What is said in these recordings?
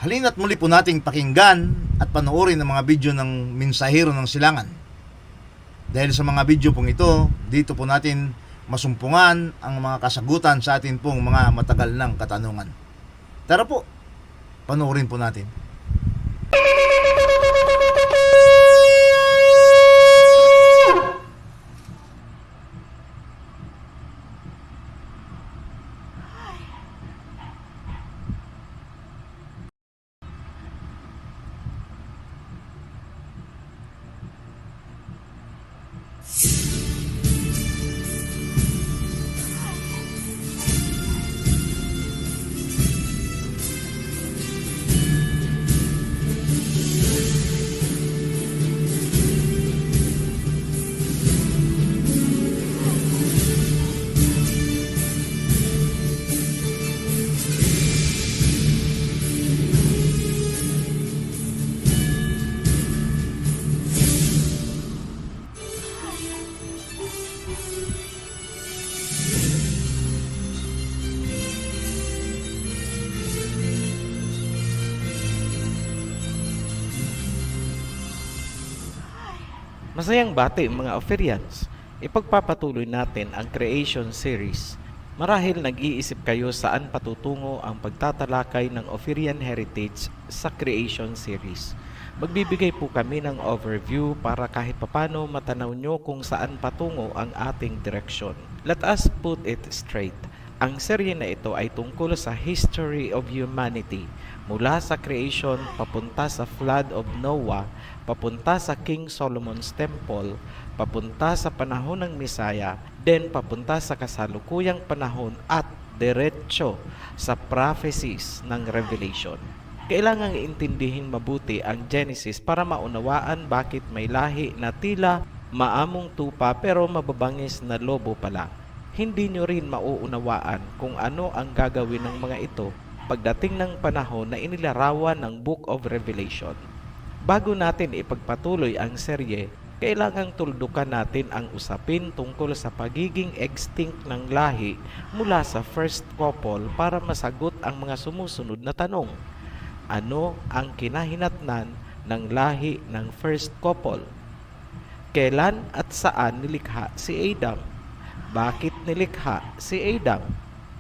Halina't muli po nating pakinggan at panoorin ang mga video ng Mensahero ng Silangan. Dahil sa mga video pong ito, dito po natin masumpungan ang mga kasagutan sa atin pong mga matagal ng katanungan. Tara po, panoorin po natin. Masayang bati mga Ophirians, ipagpapatuloy natin ang Creation Series. Marahil nag-iisip kayo saan patutungo ang pagtatalakay ng Ophirian Heritage sa Creation Series. Magbibigay po kami ng overview para kahit papano matanaw nyo kung saan patungo ang ating direksyon. Let us put it straight. Ang serye na ito ay tungkol sa history of humanity, mula sa creation papunta sa flood of Noah, papunta sa King Solomon's Temple, papunta sa panahon ng Messiah, then papunta sa kasalukuyang panahon at diretso sa prophecies ng Revelation. Kailangang intindihin mabuti ang Genesis para maunawaan bakit may lahi na tila maamong tupa pero mababangis na lobo pala. Hindi nyo rin mauunawaan kung ano ang gagawin ng mga ito pagdating ng panahon na inilarawan ng Book of Revelation. Bago natin ipagpatuloy ang serye, kailangang tuldukan natin ang usapin tungkol sa pagiging extinct ng lahi mula sa first couple para masagot ang mga sumusunod na tanong. Ano ang kinahinatnan ng lahi ng first couple? Kailan at saan nilikha si Adam? Bakit nilikha si Adam?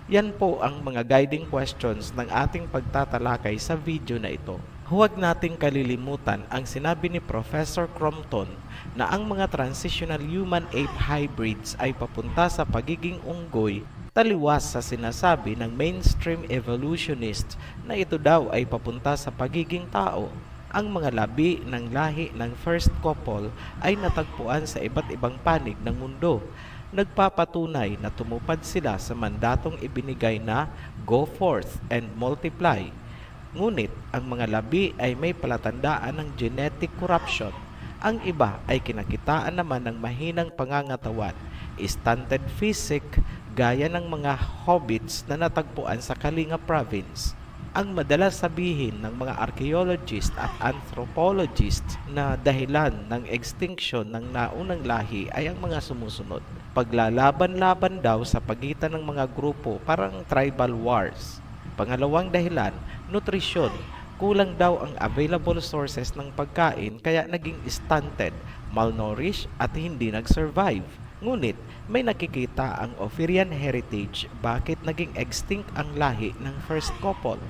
Yan po ang mga guiding questions ng ating pagtatalakay sa video na ito. Huwag nating kalilimutan ang sinabi ni Professor Crompton na ang mga transitional human-ape hybrids ay papunta sa pagiging unggoy, taliwas sa sinasabi ng mainstream evolutionist na ito daw ay papunta sa pagiging tao. Ang mga labi ng lahi ng first couple ay natagpuan sa iba't ibang panig ng mundo. Nagpapatunay na tumupad sila sa mandatong ibinigay na go forth and multiply. Ngunit ang mga labi ay may palatandaan ng genetic corruption. Ang iba ay kinakitaan naman ng mahinang pangangatawan, stunted physique gaya ng mga hobbits na natagpuan sa Kalinga province. Ang madalas sabihin ng mga archaeologist at anthropologist na dahilan ng extinction ng naunang lahi ay ang mga sumusunod. Paglalaban-laban daw sa pagitan ng mga grupo, parang tribal wars. Pangalawang dahilan, nutrisyon. Kulang daw ang available sources ng pagkain kaya naging stunted, malnourished at hindi nag-survive. Ngunit may nakikita ang Ophirian heritage bakit naging extinct ang lahi ng first couple.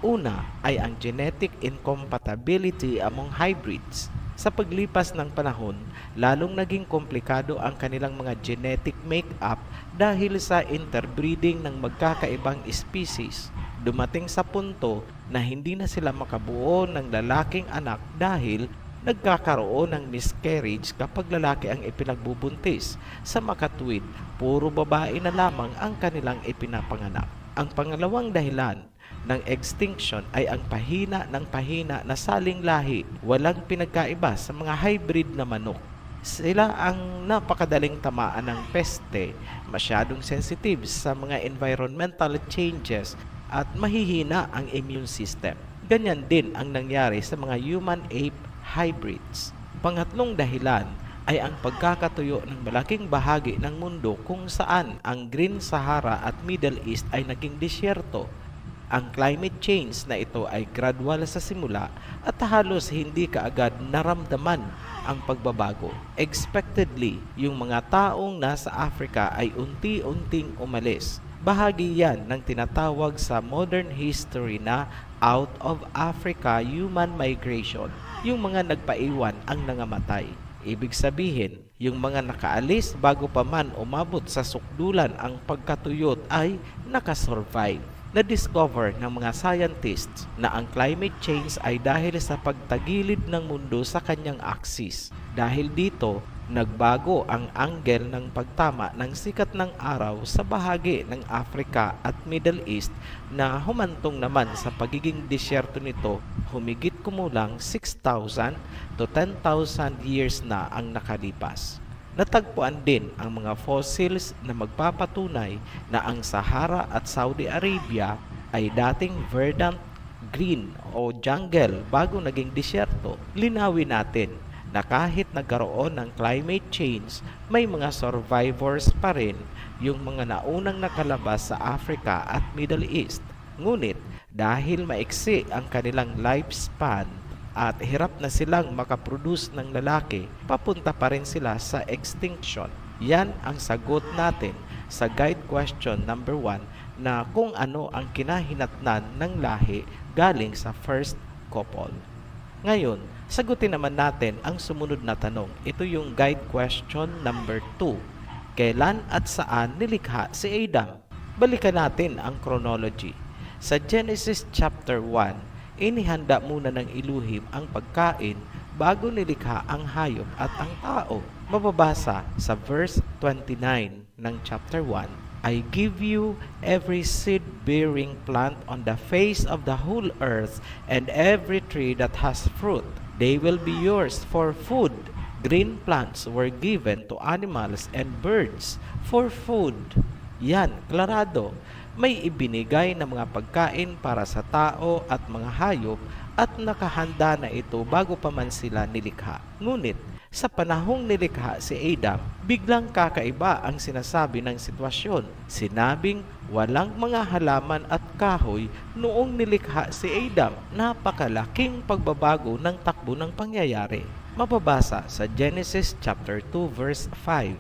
Una ay ang genetic incompatibility among hybrids. Sa paglipas ng panahon, lalong naging komplikado ang kanilang mga genetic makeup dahil sa interbreeding ng magkakaibang species. Dumating sa punto na hindi na sila makabuo ng lalaking anak dahil nagkakaroon ng miscarriage kapag lalaki ang ipinagbubuntis. Sa makatwid, puro babae na lamang ang kanilang ipinapanganak. Ang pangalawang dahilan ng extinction ay ang pahina na saling lahi. Walang pinagkaiba sa mga hybrid na manok. Sila ang napakadaling tamaan ng peste, masyadong sensitive sa mga environmental changes at mahihina ang immune system. Ganyan din ang nangyari sa mga human-ape hybrids. Pangatlong dahilan ay ang pagkakatuyo ng malaking bahagi ng mundo kung saan ang Green Sahara at Middle East ay naging disyerto. Ang climate change na ito ay gradual sa simula at halos hindi kaagad naramdaman ang pagbabago. Expectedly, yung mga taong nasa Africa ay unti-unting umalis. Bahagi yan ng tinatawag sa modern history na out of Africa human migration. Yung mga nagpaiwan ang nangamatay. Ibig sabihin, yung mga nakaalis bago pa man umabot sa sukdulan ang pagkatuyot ay nakasurvive. Na-discover ng mga scientists na ang climate change ay dahil sa pagtagilid ng mundo sa kanyang axis. Dahil dito, nagbago ang angle ng pagtama ng sikat ng araw sa bahagi ng Africa at Middle East na humantong naman sa pagiging disyerto nito. Humigit kumulang 6,000 to 10,000 years na ang nakalipas. Natagpuan din ang mga fossils na magpapatunay na ang Sahara at Saudi Arabia ay dating verdant green o jungle bago naging disyerto. Linawin natin na kahit nagkaroon ng climate change, may mga survivors pa rin yung mga naunang nakalabas sa Africa at Middle East. Ngunit dahil maiksi ang kanilang lifespan at hirap na silang makaproduce ng lalaki, papunta pa rin sila sa extinction. Yan ang sagot natin sa guide question number 1 na kung ano ang kinahinatnan ng lahi galing sa first couple. Ngayon, sagutin naman natin ang sumunod na tanong. Ito yung guide question number 2. Kailan at saan nilikha si Adam? Balikan natin ang chronology. Sa Genesis chapter 1, inihanda muna ng Elohim ang pagkain bago nilikha ang hayop at ang tao. Mababasa sa verse 29 ng chapter 1, I give you every seed-bearing plant on the face of the whole earth and every tree that has fruit. They will be yours for food. Green plants were given to animals and birds for food. Yan, klarado. May ibinigay na mga pagkain para sa tao at mga hayop at nakahanda na ito bago pa man sila nilikha. Ngunit, sa panahong nilikha si Adam, biglang kakaiba ang sinasabi ng sitwasyon. Sinabing walang mga halaman at kahoy noong nilikha si Adam. Napakalaking pagbabago ng takbo ng pangyayari. Mababasa sa Genesis chapter 2 verse 5.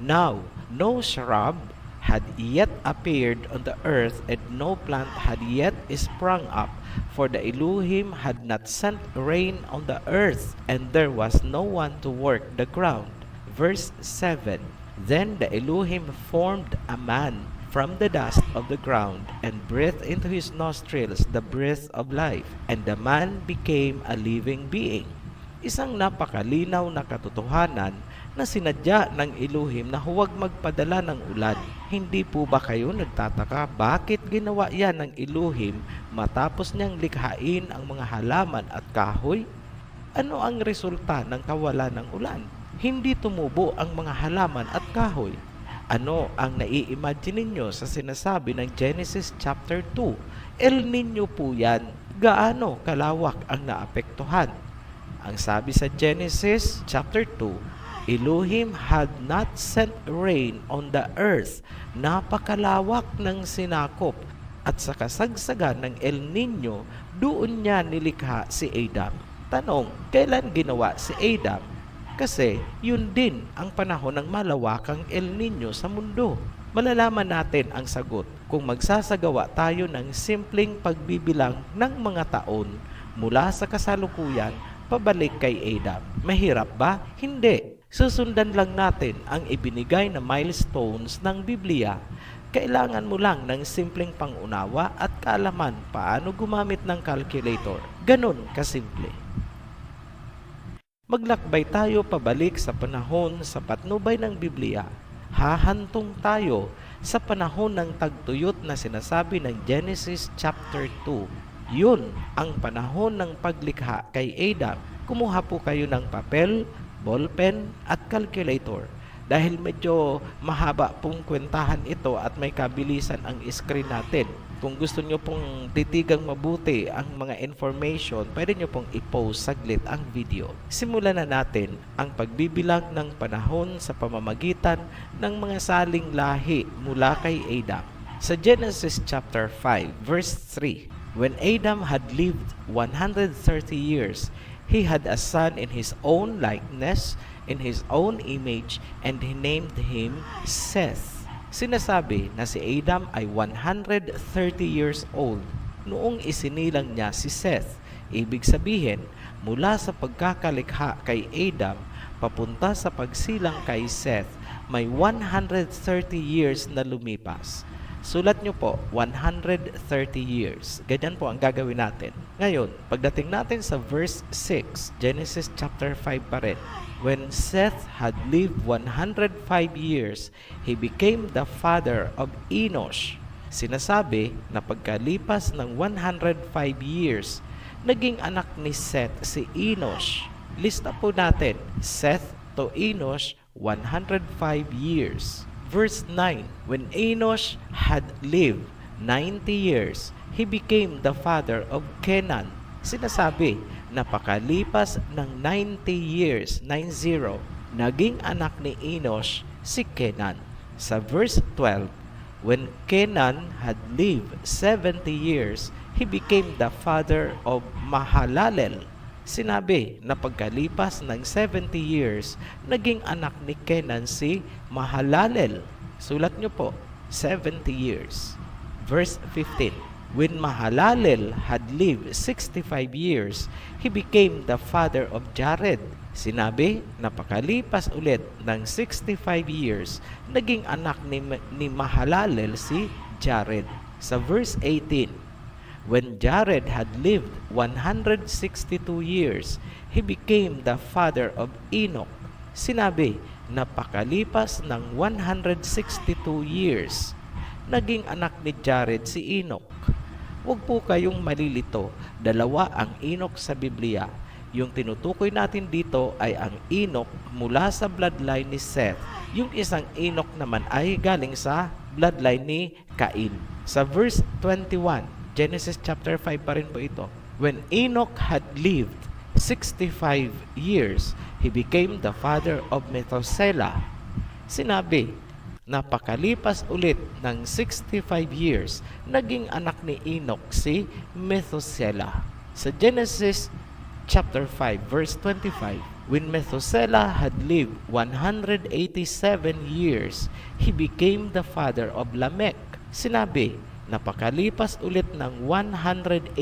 Now, no shrub had yet appeared on the earth, and no plant had yet sprung up, for the Elohim had not sent rain on the earth, and there was no one to work the ground. Verse 7. Then the Elohim formed a man from the dust of the ground, and breathed into his nostrils the breath of life, and the man became a living being. Isang napakalinaw na katotohanan na sinadya ng Elohim na huwag magpadala ng ulan. Hindi po ba kayo nagtataka bakit ginawa yan ng Elohim matapos niyang likhain ang mga halaman at kahoy? Ano ang resulta ng kawalan ng ulan? Hindi tumubo ang mga halaman at kahoy. Ano ang nai-imagine ninyo sa sinasabi ng Genesis chapter 2? El Niño po yan. Gaano kalawak ang naapektuhan? Ang sabi sa Genesis chapter 2, Elohim had not sent rain on the earth. Napakalawak ng sinakop at sa kasagsagan ng El Niño, doon niya nilikha si Adam. Tanong, kailan ginawa si Adam? Kasi yun din ang panahon ng malawakang El Niño sa mundo. Malalaman natin ang sagot kung magsasagawa tayo ng simpleng pagbibilang ng mga taon mula sa kasalukuyan pabalik kay Adam. Mahirap ba? Hindi. Susundan lang natin ang ibinigay na milestones ng Biblia. Kailangan mo lang ng simpleng pangunawa at kaalaman paano gumamit ng calculator. Ganon kasimple. Maglakbay tayo pabalik sa panahon sa patnubay ng Biblia. Hahantong tayo sa panahon ng tagtuyot na sinasabi ng Genesis chapter 2. Yun ang panahon ng paglikha kay Adam. Kumuha po kayo ng papel, ballpen at calculator. Dahil medyo mahaba pong kwentahan ito at may kabilisan ang screen natin. Kung gusto nyo pong titigang mabuti ang mga information, pwede nyo pong i-pause saglit ang video. Simulan na natin ang pagbibilang ng panahon sa pamamagitan ng mga saling lahi mula kay Adam. Sa Genesis chapter 5, verse 3, when Adam had lived 130 years, he had a son in his own likeness, in his own image, and he named him Seth. Sinasabi na si Adam ay 130 years old noong isinilang niya si Seth. Ibig sabihin, mula sa pagkakalikha kay Adam, papunta sa pagsilang kay Seth, may 130 years na lumipas. Sulat nyo po, 130 years. Ganyan po ang gagawin natin. Ngayon, pagdating natin sa verse 6, Genesis chapter 5 pa rin. When Seth had lived 105 years, he became the father of Enosh. Sinasabi na pagkalipas ng 105 years, naging anak ni Seth si Enosh. Lista po natin, Seth to Enosh, 105 years. Verse 9, when Enosh had lived 90 years, he became the father of Kenan. Sinasabi, napakalipas ng 90 years, 90, naging anak ni Enosh si Kenan. Sa verse 12, when Kenan had lived 70 years, he became the father of Mahalalel. Sinabi na pagkalipas ng 70 years, naging anak ni Kenan si Mahalalel. Sulat nyo po, 70 years. Verse 15, when Mahalalel had lived 65 years, he became the father of Jared. Sinabi na pagkalipas ulit ng 65 years, naging anak ni Mahalalel si Jared. Sa verse 18, when Jared had lived 162 years, he became the father of Enoch. Sinabi, napakalipas ng 162 years, naging anak ni Jared si Enoch. Huwag po kayong malilito, dalawa ang Enoch sa Biblia. Yung tinutukoy natin dito ay ang Enoch mula sa bloodline ni Seth. Yung isang Enoch naman ay galing sa bloodline ni Cain. Sa verse 21, Genesis chapter 5 pa rin po ito. When Enoch had lived 65 years, he became the father of Methuselah. Sinabi, napakalipas ulit ng 65 years, naging anak ni Enoch si Methuselah. Sa Genesis chapter 5 verse 25, when Methuselah had lived 187 years, he became the father of Lamech. Sinabi, napakalipas ulit ng 187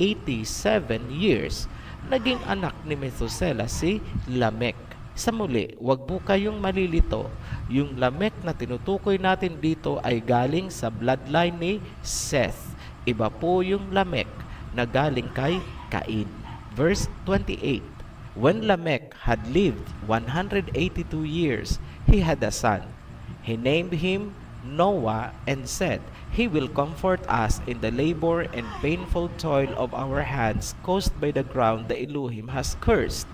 years, naging anak ni Methuselah si Lamech. Sa muli, wag po kayong malilito. Yung Lamech na tinutukoy natin dito ay galing sa bloodline ni Seth. Iba po yung Lamech na galing kay Cain. Verse 28, when Lamech had lived 182 years, he had a son. He named him Noah and said, he will comfort us in the labor and painful toil of our hands caused by the ground the Elohim has cursed.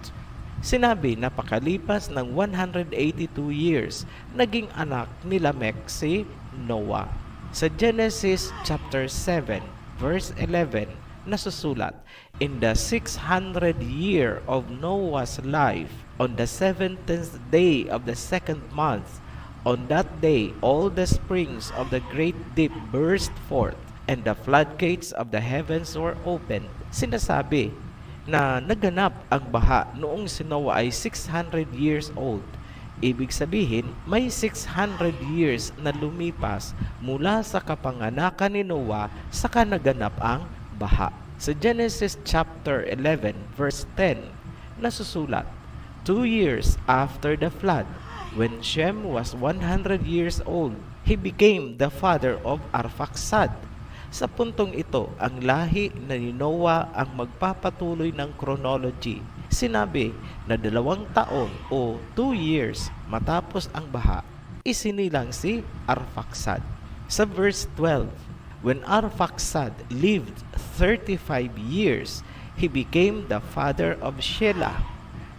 Sinabi na pakalipas ng 182 years, naging anak ni Lamech si Noah. Sa Genesis chapter 7 verse 11, nasusulat, in the 600th year of Noah's life, on the 17th day of the 2nd month, on that day, all the springs of the great deep burst forth, and the floodgates of the heavens were opened. Sinasabi na naganap ang baha noong si Noah ay 600 years old. Ibig sabihin, may 600 years na lumipas mula sa kapanganakan ni Noah saka naganap ang baha. Sa Genesis chapter 11 verse 10, nasusulat, 2 years after the flood, when Shem was 100 years old, he became the father of Arphaxad. Sa puntong ito, ang lahi na ni Noah ang magpapatuloy ng chronology. Sinabi na 2 taon o 2 years matapos ang baha, isinilang si Arphaxad. Sa verse 12, when Arphaxad lived 35 years, he became the father of Shelah.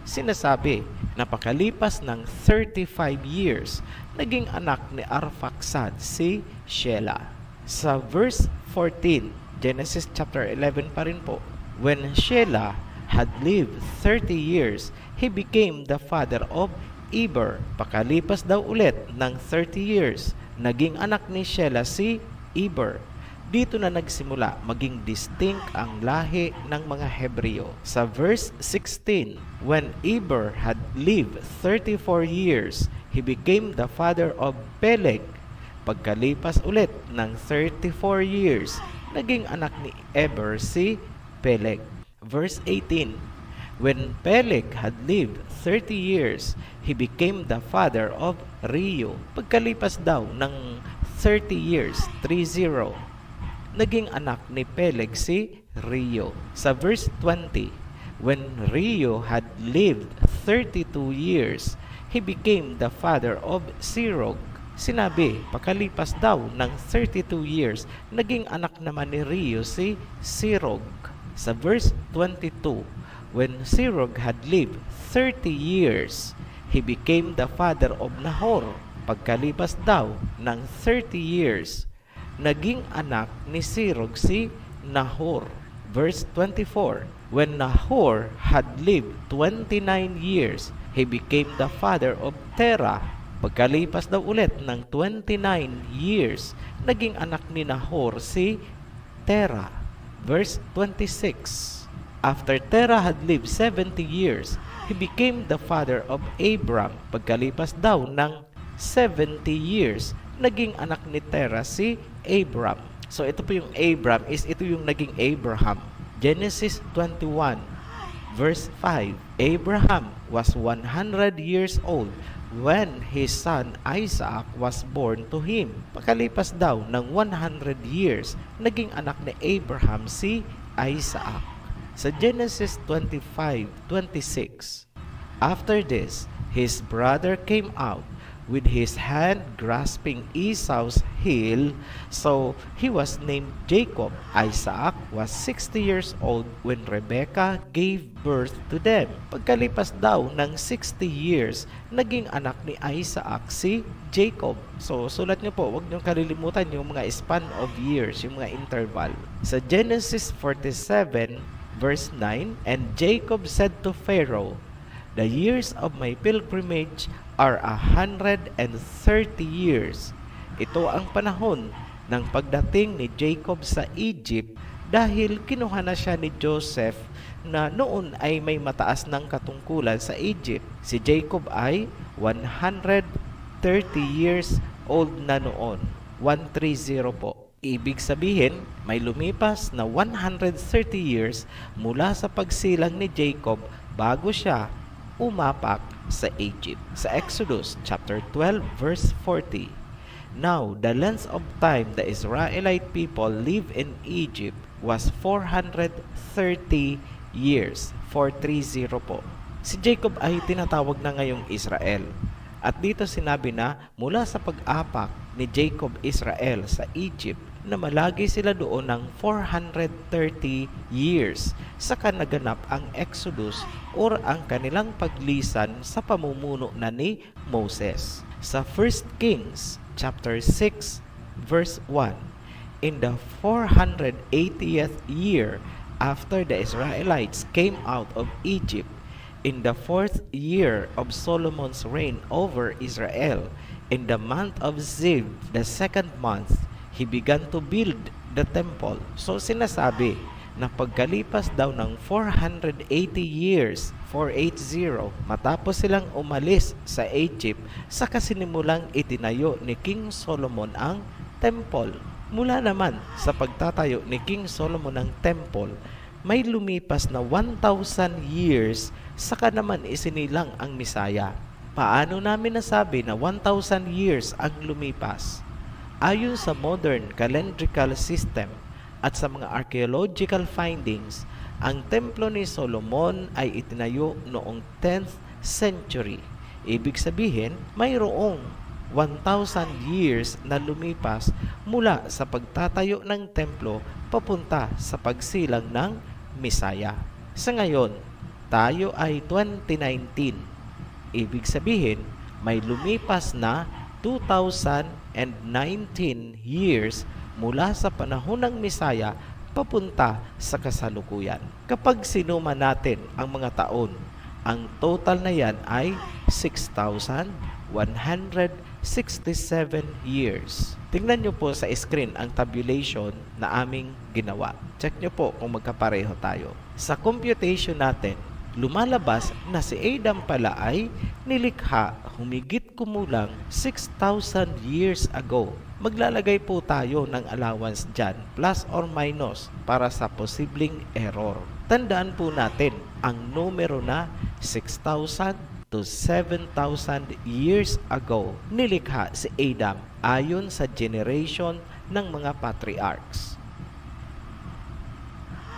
Sinasabi, napakalipas ng 35 years, naging anak ni Arphaxad si Shelah. Sa verse 14, Genesis chapter 11 pa rin po, when Shelah had lived 30 years, he became the father of Eber. Pakalipas daw ulit ng 30 years, naging anak ni Shelah si Eber. Dito na nagsimula maging distinct ang lahi ng mga Hebreo. Sa verse 16, when Eber had lived 34 years, he became the father of Peleg. Pagkalipas ulit ng 34 years, naging anak ni Eber si Peleg. Verse 18, when Peleg had lived 30 years, he became the father of Reu. Pagkalipas daw ng 30 years, 30, naging anak ni Peleg si Reu. Sa verse 20, when Reu had lived 32 years, he became the father of Serug. Sinabi, pagkalipas daw ng 32 years, naging anak naman ni Reu si Serug. Sa verse 22, when Serug had lived 30 years, he became the father of Nahor. Pagkalipas daw ng 30 years, naging anak ni Serug si Nahor. Verse 24, when Nahor had lived 29 years, he became the father of Terah. Pagkalipas daw ulit ng 29 years, naging anak ni Nahor si Terah. Verse 26, after Terah had lived 70 years, he became the father of Abram. Pagkalipas daw ng 70 years, naging anak ni Terah si Abram. So ito po yung Abram, ito yung naging Abraham. Genesis 21 verse 5, Abraham was 100 years old when his son Isaac was born to him. Pagkalipas daw ng 100 years, naging anak ni Abraham si Isaac. Sa Genesis 25:26, after this, his brother came out with his hand grasping Esau's heel, so he was named Jacob. Isaac was 60 years old when Rebekah gave birth to them. Pagkalipas daw ng 60 years, naging anak ni Isaac si Jacob. So sulat niyo po, huwag niyong kalilimutan yung mga span of years, yung mga interval. Sa Genesis 47 verse 9, and Jacob said to Pharaoh, the years of my pilgrimage are 130 years. Ito ang panahon ng pagdating ni Jacob sa Egypt dahil kinuha na siya ni Joseph na noon ay may mataas ng katungkulan sa Egypt. Si Jacob ay 130 years old na noon. 130 po. Ibig sabihin, may lumipas na 130 years mula sa pagsilang ni Jacob bago siya umapak sa Egypt. Sa Exodus chapter 12 verse 40, now the length of time the Israelite people lived in Egypt was 430 years. 430 po. Si Jacob ay tinatawag na ngayong Israel. At dito sinabi na mula sa pag-apak ni Jacob Israel sa Egypt na malagi sila doon ng 430 years saka naganap ang Exodus or ang kanilang paglisan sa pamumuno na ni Moses. Sa 1 Kings chapter 6 verse 1, in the 480th year after the Israelites came out of Egypt, in the 4th year of Solomon's reign over Israel, in the month of Ziv, the 2nd month, he began to build the temple. So sinasabi na pagkalipas daw ng 480 years, 480, matapos silang umalis sa Egypt, saka sinimulang itinayo ni King Solomon ang temple. Mula naman sa pagtatayo ni King Solomon ng temple, may lumipas na 1,000 years, saka naman isinilang ang Misaya. Paano namin nasabi na 1,000 years ang lumipas? Ayon sa modern calendrical system at sa mga archaeological findings, ang templo ni Solomon ay itinayo noong 10th century. Ibig sabihin, mayroong 1,000 years na lumipas mula sa pagtatayo ng templo papunta sa pagsilang ng Misaya. Sa ngayon, tayo ay 2019. Ibig sabihin, may lumipas na 2019 years mula sa panahon ng Misaya papunta sa kasalukuyan. Kapag sinuma natin ang mga taon, ang total na yan ay 6,164 67 years. Tingnan nyo po sa screen ang tabulation na aming ginawa. Check nyo po kung magkapareho tayo. Sa computation natin, lumalabas na si Adam pala ay nilikha humigit kumulang 6,000 years ago. Maglalagay po tayo ng allowance dyan, plus or minus, para sa posibleng error. Tandaan po natin, ang numero na 6,000 to 7,000 years ago, nilikha si Adam ayon sa generation ng mga patriarchs.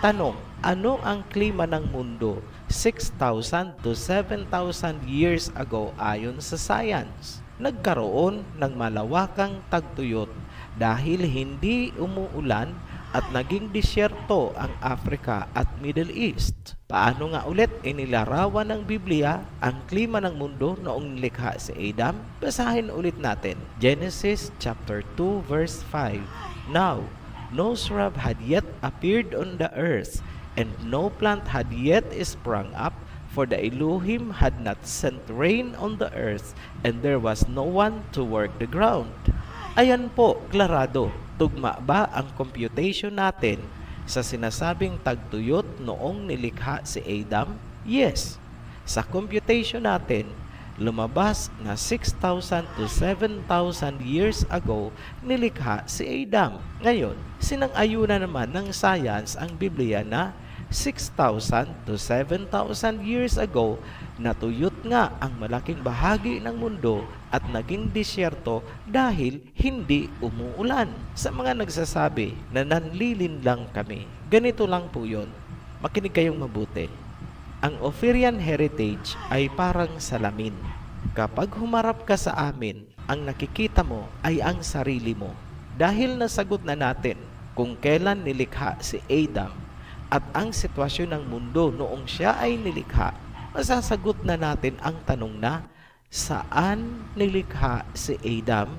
Tanong, ano ang klima ng mundo 6,000 to 7,000 years ago ayon sa science? Nagkaroon ng malawakang tagtuyot dahil hindi umuulan at naging disyerto ang Africa at Middle East. Paano nga ulit inilarawan ng Biblia ang klima ng mundo noong nilikha si Adam? Basahin ulit natin. Genesis chapter 2 verse 5. Now, no shrub had yet appeared on the earth, and no plant had yet sprung up, for the Elohim had not sent rain on the earth, and there was no one to work the ground. Ayan po, klarado. Tugma ba ang computation natin sa sinasabing tagtuyot noong nilikha si Adam? Yes. Sa computation natin, lumabas na 6,000 to 7,000 years ago nilikha si Adam. Ngayon, sinang-ayunan naman ng science ang Biblia na 6,000 to 7,000 years ago, natuyot nga ang malaking bahagi ng mundo at naging disyerto dahil hindi umuulan. Sa mga nagsasabi na nanlilin lang kami, ganito lang po yun. Makinig kayong mabuti. Ang Ophirian heritage ay parang salamin. Kapag humarap ka sa amin, ang nakikita mo ay ang sarili mo. Dahil nasagot na natin kung kailan nilikha si Adam at ang sitwasyon ng mundo noong siya ay nilikha, masasagot na natin ang tanong na saan nilikha si Adam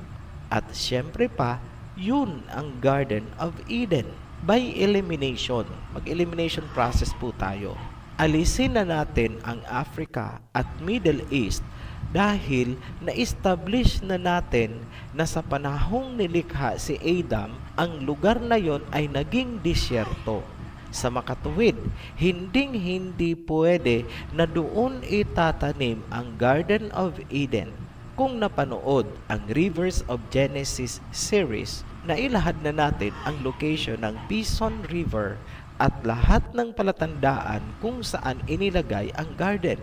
at syempre pa, yun ang Garden of Eden. By elimination, mag-elimination process po tayo. Alisin na natin ang Africa at Middle East dahil na-establish na natin na sa panahong nilikha si Adam, ang lugar na yon ay naging disyerto. Sa makatuwid, hindi pwede na doon itatanim ang Garden of Eden. Kung napanood ang Rivers of Genesis series, nailahad na natin ang location ng Pison River at lahat ng palatandaan kung saan inilagay ang garden.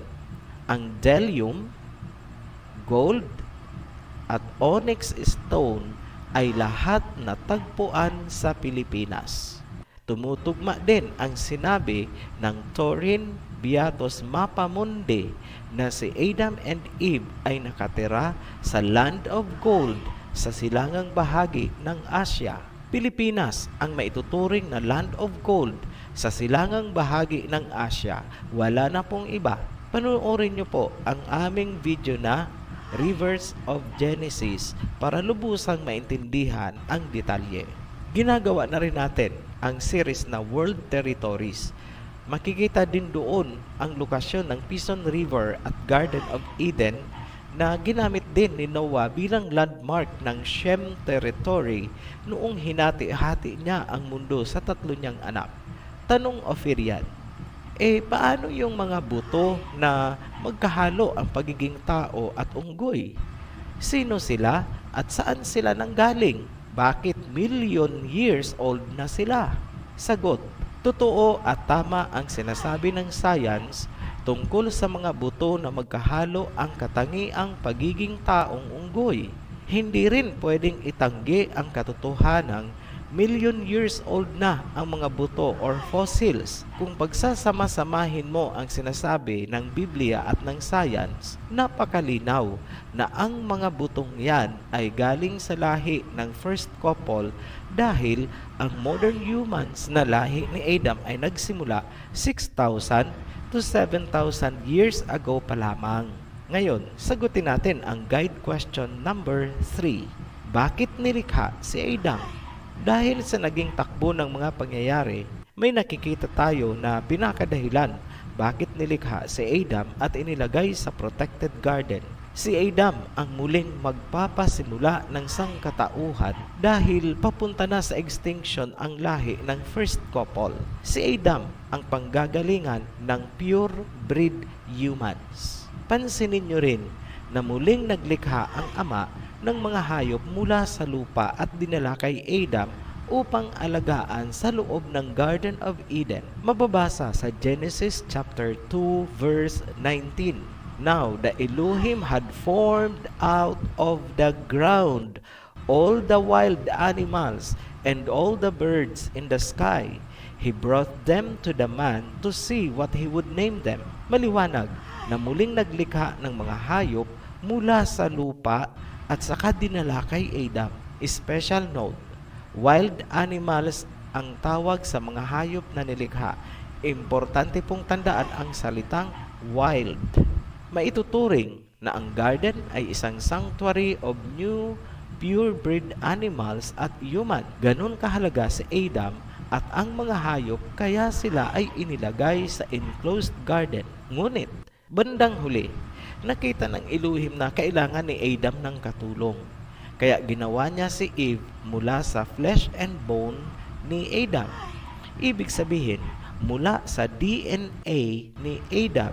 Ang bdellium, gold, at onyx stone ay lahat natagpuan sa Pilipinas. Tumutugma din ang sinabi ng Torin Beatus Mapamundi na si Adam and Eve ay nakatira sa Land of Gold sa silangang bahagi ng Asya. Pilipinas ang maituturing na Land of Gold sa silangang bahagi ng Asya. Wala na pong iba. Panoorin niyo po ang aming video na Rivers of Genesis para lubusang maintindihan ang detalye. Ginagawa na rin natin ang series na World Territories. Makikita din doon ang lokasyon ng Pison River at Garden of Eden na ginamit din ni Noah bilang landmark ng Shem territory noong hinati-hati niya ang mundo sa tatlo niyang anak. Tanong Ophirian, paano yung mga buto na magkahalo ang pagiging tao at unggoy? Sino sila at saan sila nanggaling? Bakit million years old na sila? Sagot, totoo at tama ang sinasabi ng science tungkol sa mga buto na magkahalo ang katangiang pagiging taong unggoy. Hindi rin pwedeng itanggi ang katotohanang million years old na ang mga buto or fossils. Kung pagsasama-samahin mo ang sinasabi ng Biblia at ng science, napakalinaw na ang mga butong yan ay galing sa lahi ng first couple dahil ang modern humans na lahi ni Adam ay nagsimula 6,000 to 7,000 years ago pa lamang. Ngayon, sagutin natin ang guide question number 3. Bakit nilikha si Adam? Dahil sa naging takbo ng mga pangyayari, may nakikita tayo na pinakadahilan bakit nilikha si Adam at inilagay sa protected garden. Si Adam ang muling magpapasimula ng sangkatauhan dahil papunta na sa extinction ang lahi ng first couple. Si Adam ang panggagalingan ng pure breed humans. Pansinin nyo rin na muling naglikha ang Ama ng mga hayop mula sa lupa at dinala kay Adam upang alagaan sa loob ng Garden of Eden. Mababasa sa Genesis chapter 2 verse 19. Now the Elohim had formed out of the ground all the wild animals and all the birds in the sky. He brought them to the man to see what he would name them. Maliwanag na muling naglikha ng mga hayop mula sa lupa at saka dinala kay Adam. Special note, wild animals ang tawag sa mga hayop na nilikha. Importante pong tandaan ang salitang wild. Maituturing na ang garden ay isang sanctuary of new pure breed animals at human. Ganon kahalaga si Adam at ang mga hayop kaya sila ay inilagay sa enclosed garden. Ngunit, bandang huli, nakita ng Elohim na kailangan ni Adam ng katulong. Kaya ginawa niya si Eve mula sa flesh and bone ni Adam. Ibig sabihin, mula sa DNA ni Adam,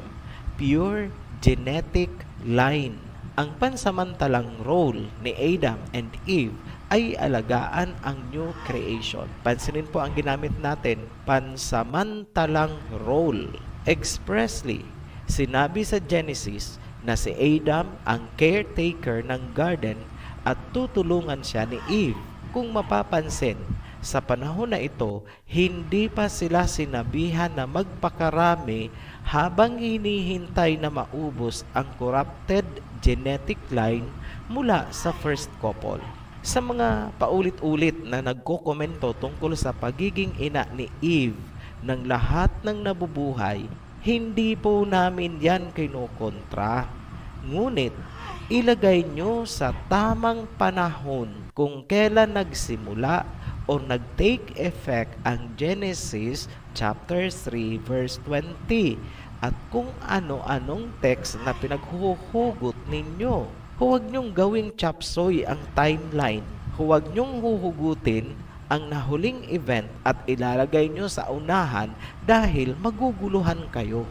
pure genetic line. Ang pansamantalang role ni Adam and Eve ay alagaan ang new creation. Pansinin po ang ginamit natin, pansamantalang role. Expressly, sinabi sa Genesis na si Adam ang caretaker ng garden at tutulungan siya ni Eve. Kung mapapansin, sa panahon na ito, hindi pa sila sinabihan na magpakarami habang hinihintay na maubos ang corrupted genetic line mula sa first couple. Sa mga paulit-ulit na nagkokomento tungkol sa pagiging ina ni Eve ng lahat ng nabubuhay, hindi po namin yan kinukontra. Ngunit, ilagay nyo sa tamang panahon kung kailan nagsimula o nag-take effect ang Genesis chapter 3 verse 20 at kung ano-anong text na pinaghuhugot ninyo. Huwag nyong gawing chapsoy ang timeline. Huwag nyong huhugutin ang nahuling event at ilalagay nyo sa unahan dahil maguguluhan kayo.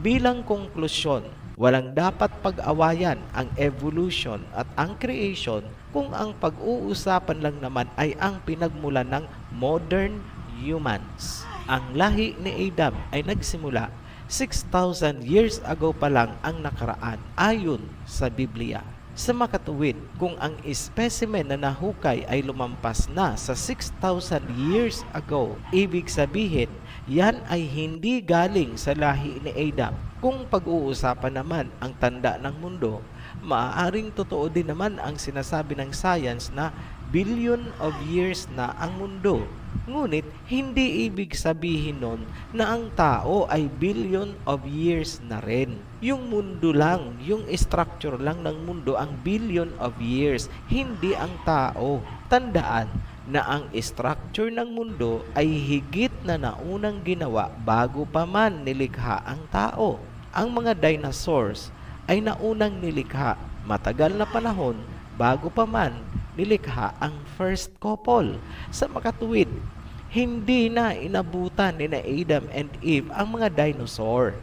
Bilang konklusyon, walang dapat pag-awayan ang evolution at ang creation kung ang pag-uusapan lang naman ay ang pinagmulan ng modern humans. Ang lahi ni Adam ay nagsimula 6,000 years ago pa lang ang nakaraan ayon sa Biblia. Sa makatuwid, kung ang specimen na nahukay ay lumampas na sa 6,000 years ago, ibig sabihin, yan ay hindi galing sa lahi ni Adam. Kung pag-uusapan naman ang tanda ng mundo, maaaring totoo din naman ang sinasabi ng science na billion of years na ang mundo. Ngunit, hindi ibig sabihin nun na ang tao ay billion of years na rin. Yung mundo lang, yung structure lang ng mundo ang billion of years, hindi ang tao. Tandaan na ang structure ng mundo ay higit na naunang ginawa bago pa man nilikha ang tao. Ang mga dinosaurs ay naunang nilikha matagal na panahon bago pa man nilikha ang first couple. Sa makatuwid, hindi na inabutan ni na Adam and Eve ang mga dinosaur.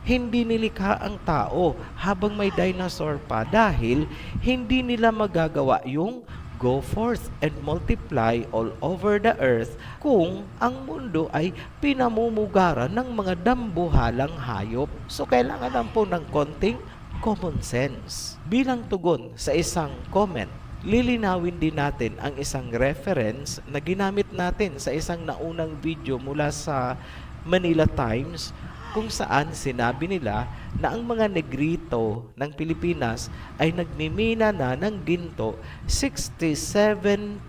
Hindi nilikha ang tao habang may dinosaur pa dahil hindi nila magagawa yung go forth and multiply all over the earth kung ang mundo ay pinamumugaran ng mga dambuhalang hayop. So kailangan lang po ng konting common sense. Bilang tugon sa isang comment, lilinawin din natin ang isang reference na ginamit natin sa isang naunang video mula sa Manila Times kung saan sinabi nila na ang mga negrito ng Pilipinas ay nagmimina na ng ginto 67,000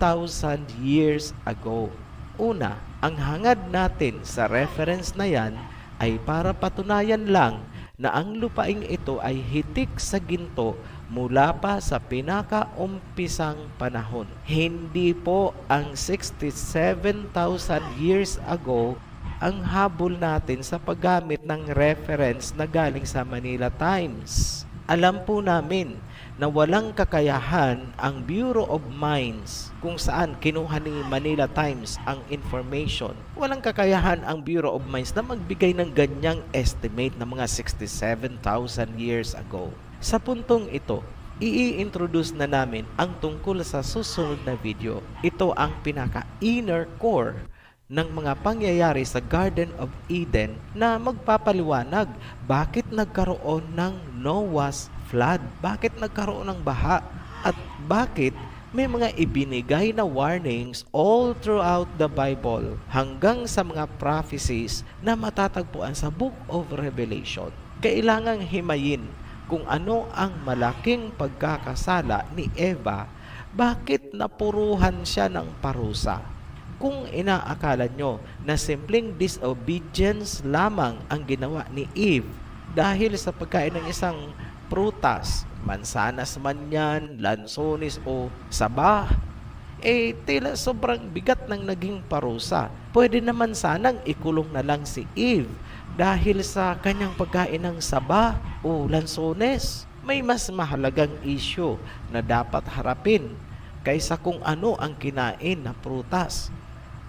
years ago. Una, ang hangad natin sa reference na yan ay para patunayan lang na ang lupaing ito ay hitik sa ginto mula pa sa pinakaumpisang panahon. Hindi po ang 67,000 years ago ang habol natin sa paggamit ng reference na galing sa Manila Times. Alam po namin na walang kakayahan ang Bureau of Mines kung saan kinuha ni Manila Times ang information. Walang kakayahan ang Bureau of Mines na magbigay ng ganyang estimate na mga 67,000 years ago. Sa puntong ito, i-introduce na namin ang tungkol sa susunod na video. Ito ang pinaka-inner core ng mga pangyayari sa Garden of Eden na magpapaliwanag bakit nagkaroon ng Noah's flood, bakit nagkaroon ng baha, at bakit may mga ibinigay na warnings all throughout the Bible hanggang sa mga prophecies na matatagpuan sa Book of Revelation. Kailangang himayin kung ano ang malaking pagkakasala ni Eva, bakit napuruhan siya ng parusa. Kung inaakala nyo na simpleng disobedience lamang ang ginawa ni Eve dahil sa pagkain ng isang prutas, mansanas man yan, lansones o saba, tila sobrang bigat ng naging parusa. Pwede naman sanang ikulong na lang si Eve dahil sa kanyang pagkain ng saba o lansones. May mas mahalagang issue na dapat harapin kaysa kung ano ang kinain na prutas.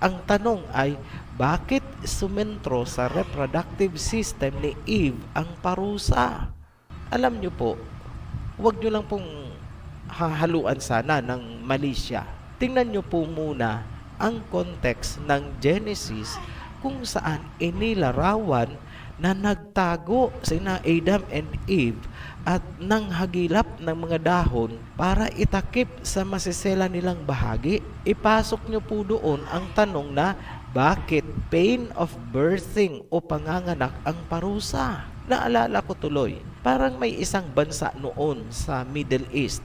Ang tanong ay, bakit sumentro sa reproductive system ni Eve ang parusa? Alam nyo po, huwag nyo lang pong hahaluan sana ng mali siya. Tingnan nyo po muna ang context ng Genesis kung saan inilarawan na nagtago sina Adam and Eve at nanghagilap ng mga dahon para itakip sa masisela nilang bahagi. Ipasok nyo po doon ang tanong na bakit pain of birthing o panganganak ang parusa? Naalala ko tuloy, parang may isang bansa noon sa Middle East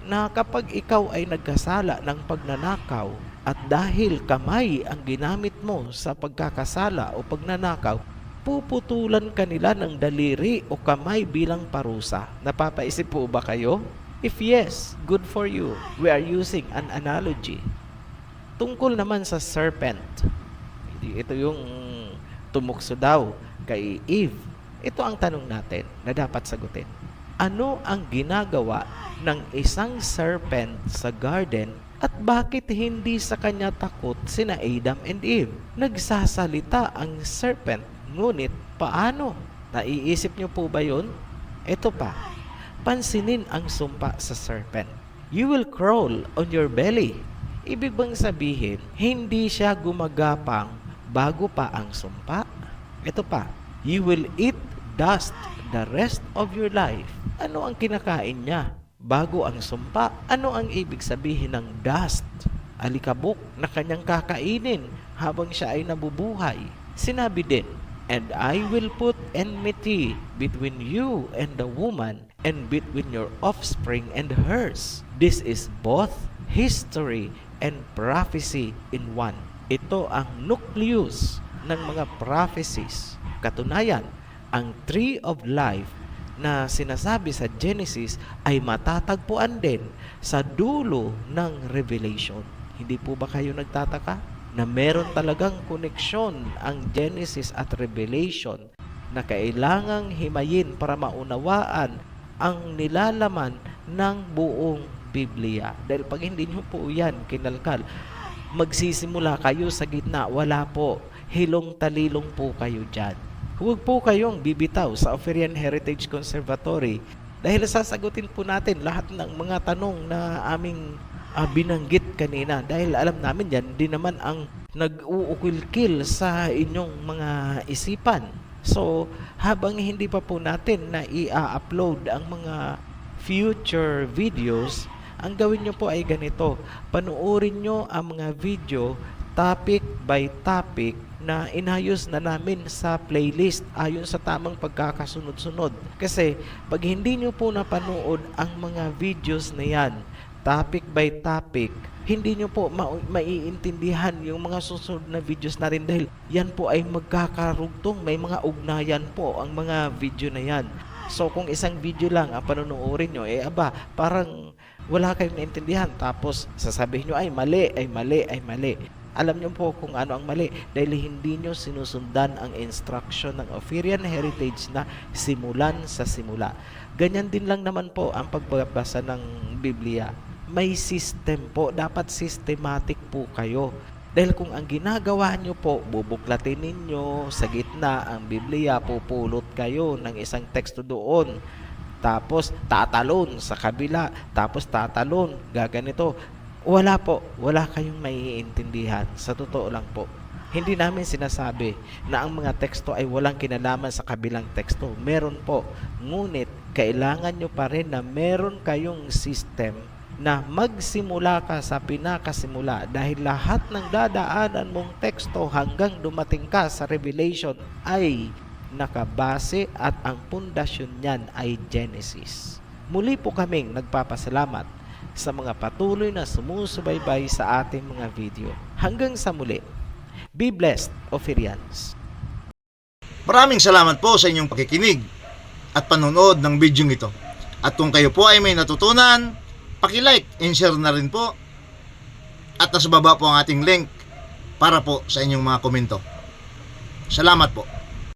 na kapag ikaw ay nagkasala ng pagnanakaw at dahil kamay ang ginamit mo sa pagkakasala o pagnanakaw, puputulan kanila ng daliri o kamay bilang parusa. Napapaisip po ba kayo? If yes, good for you. We are using an analogy. Tungkol naman sa serpent, ito yung tumukso daw kay Eve. Ito ang tanong natin na dapat sagutin. Ano ang ginagawa ng isang serpent sa garden at bakit hindi sa kanya takot sina Adam and Eve? Nagsasalita ang serpent, ngunit paano? Naiisip niyo po ba yun? Ito pa, pansinin ang sumpa sa serpent. You will crawl on your belly. Ibig bang sabihin, hindi siya gumagapang bago pa ang sumpa? Ito pa, you will eat dust the rest of your life. Ano ang kinakain niya bago ang sumpa? Ano ang ibig sabihin ng dust? Alikabok na kanyang kakainin habang siya ay nabubuhay. Sinabi din, and I will put enmity between you and the woman, and between your offspring and hers. This is both history and prophecy in one. Ito ang nucleus ng mga prophecies. Katunayan, ang tree of life na sinasabi sa Genesis ay matatagpuan din sa dulo ng Revelation. Hindi po ba kayo nagtataka na meron talagang koneksyon ang Genesis at Revelation na kailangang himayin para maunawaan ang nilalaman ng buong Biblia? Dahil pag hindi nyo po yan kinalkal, magsisimula kayo sa gitna, wala po, hilong-talilong po kayo dyan. Huwag po kayong bibitaw sa Oferian Heritage Conservatory dahil sasagutin po natin lahat ng mga tanong na aming binanggit kanina dahil alam namin yan din naman ang nag-uukilkil sa inyong mga isipan. So, habang hindi pa po natin na i-upload ang mga future videos, ang gawin nyo po ay ganito. Panuorin nyo ang mga video topic by topic na inayos na namin sa playlist ayon sa tamang pagkakasunod-sunod. Kasi pag hindi nyo po napanood ang mga videos na yan, topic by topic, hindi nyo po maiintindihan yung mga susunod na videos natin dahil yan po ay magkakarugtong, may mga ugnayan po ang mga video na yan. So kung isang video lang ang panonoodin nyo, parang wala kayong naintindihan. Tapos sasabihin nyo ay mali. Alam niyo po kung ano ang mali dahil hindi niyo sinusundan ang instruction ng Ophirian Heritage na simulan sa simula. Ganyan din lang naman po ang pagbabasa ng Biblia. May system po, dapat systematic po kayo. Dahil kung ang ginagawa nyo po, bubuklatin ninyo sa gitna ang Biblia, pupulot kayo ng isang teksto doon. Tapos tatalon sa kabila, tapos tatalon, gaganito. Wala po, wala kayong maiintindihan. Sa totoo lang po. Hindi namin sinasabi na ang mga teksto ay walang kinalaman sa kabilang teksto. Meron po. Ngunit, kailangan nyo pa rin na meron kayong system na magsimula ka sa pinakasimula dahil lahat ng dadaanan mong teksto hanggang dumating ka sa Revelation ay nakabase at ang pundasyon niyan ay Genesis. Muli po kaming nagpapasalamat sa mga patuloy na sumusubaybay sa ating mga video. Hanggang sa muli, be blessed, Ophirians. Maraming salamat po sa inyong pakikinig at panonood ng video ito. At kung kayo po ay may natutunan, paki-like and share na rin po. At nasa baba po ang ating link para po sa inyong mga komento. Salamat po.